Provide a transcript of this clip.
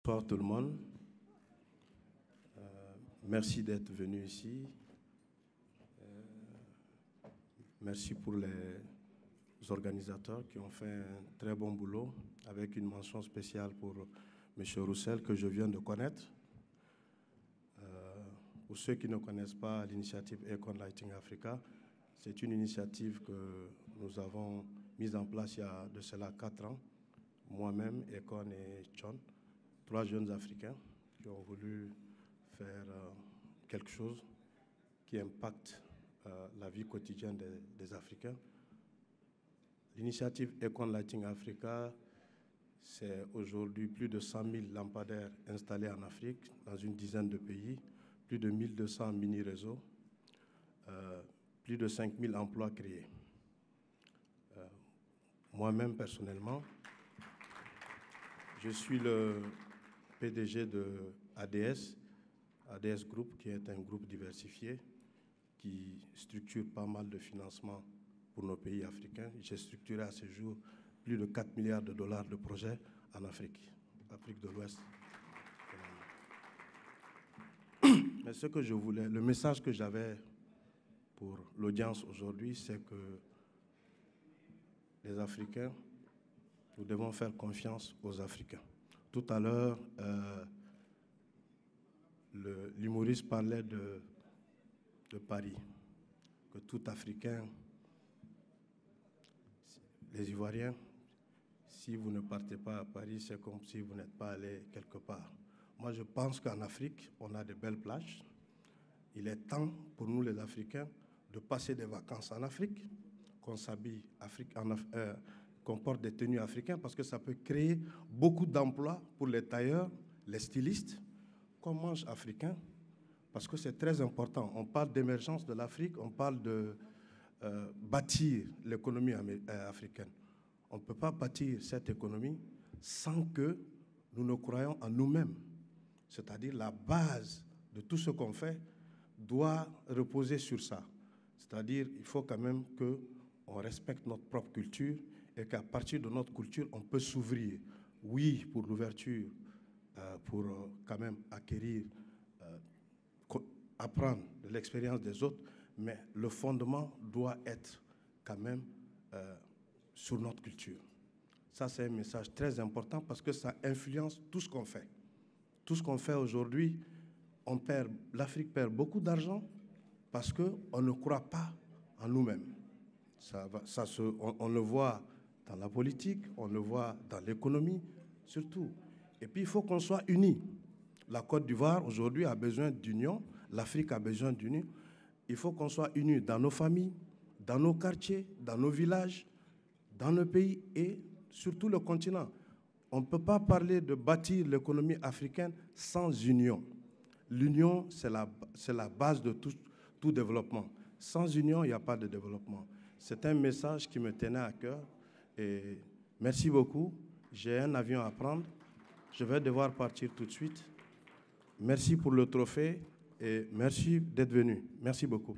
Bonsoir tout le monde. Merci d'être venu ici. Merci pour les organisateurs qui ont fait un très bon boulot, avec une mention spéciale pour M. Roussel que je viens de connaître. Pour ceux qui ne connaissent pas l'initiative Econ Lighting Africa, c'est une initiative que nous avons mise en place il y a de cela 4 ans. Moi-même, Econ et John, 3 jeunes Africains qui ont voulu faire quelque chose qui impacte la vie quotidienne des Africains. L'initiative Econ Lighting Africa, c'est aujourd'hui plus de 100 000 lampadaires installés en Afrique, dans une dizaine de pays, plus de 1200 mini-réseaux, plus de 5 000 emplois créés. Moi-même, personnellement, je suis le PDG de ADS Group, qui est un groupe diversifié qui structure pas mal de financements pour nos pays africains. J'ai structuré à ce jour plus de 4 milliards de dollars de projets en Afrique de l'Ouest. Mais ce que je voulais, le message que j'avais pour l'audience aujourd'hui, c'est que les Africains, nous devons faire confiance aux Africains. Tout à l'heure, l'humoriste parlait de Paris, que tout Africain, les Ivoiriens, si vous ne partez pas à Paris, c'est comme si vous n'êtes pas allé quelque part. Moi, je pense qu'en Afrique, on a de belles plages. Il est temps pour nous, les Africains, de passer des vacances en Afrique, qu'on s'habille qu'on porte des tenues africaines, parce que ça peut créer beaucoup d'emplois pour les tailleurs, les stylistes, qu'on mange africain, parce que c'est très important. On parle d'émergence de l'Afrique, on parle de bâtir l'économie africaine. On ne peut pas bâtir cette économie sans que nous ne croyons en nous-mêmes. C'est-à-dire la base de tout ce qu'on fait doit reposer sur ça. C'est-à-dire qu'il faut quand même qu'on respecte notre propre culture et qu'à partir de notre culture, on peut s'ouvrir. Oui, pour l'ouverture, pour quand même acquérir, apprendre de l'expérience des autres, mais le fondement doit être quand même sur notre culture. Ça, c'est un message très important parce que ça influence tout ce qu'on fait. Tout ce qu'on fait aujourd'hui, l'Afrique perd beaucoup d'argent parce qu'on ne croit pas en nous-mêmes. On le voit dans la politique, on le voit dans l'économie, surtout. Et puis, il faut qu'on soit unis. La Côte d'Ivoire, aujourd'hui, a besoin d'union. L'Afrique a besoin d'union. Il faut qu'on soit unis dans nos familles, dans nos quartiers, dans nos villages, dans nos pays et sur tout le continent. On ne peut pas parler de bâtir l'économie africaine sans union. L'union, c'est la base de tout développement. Sans union, il n'y a pas de développement. C'est un message qui me tenait à cœur. Et merci beaucoup. J'ai un avion à prendre. Je vais devoir partir tout de suite. Merci pour le trophée et merci d'être venu. Merci beaucoup.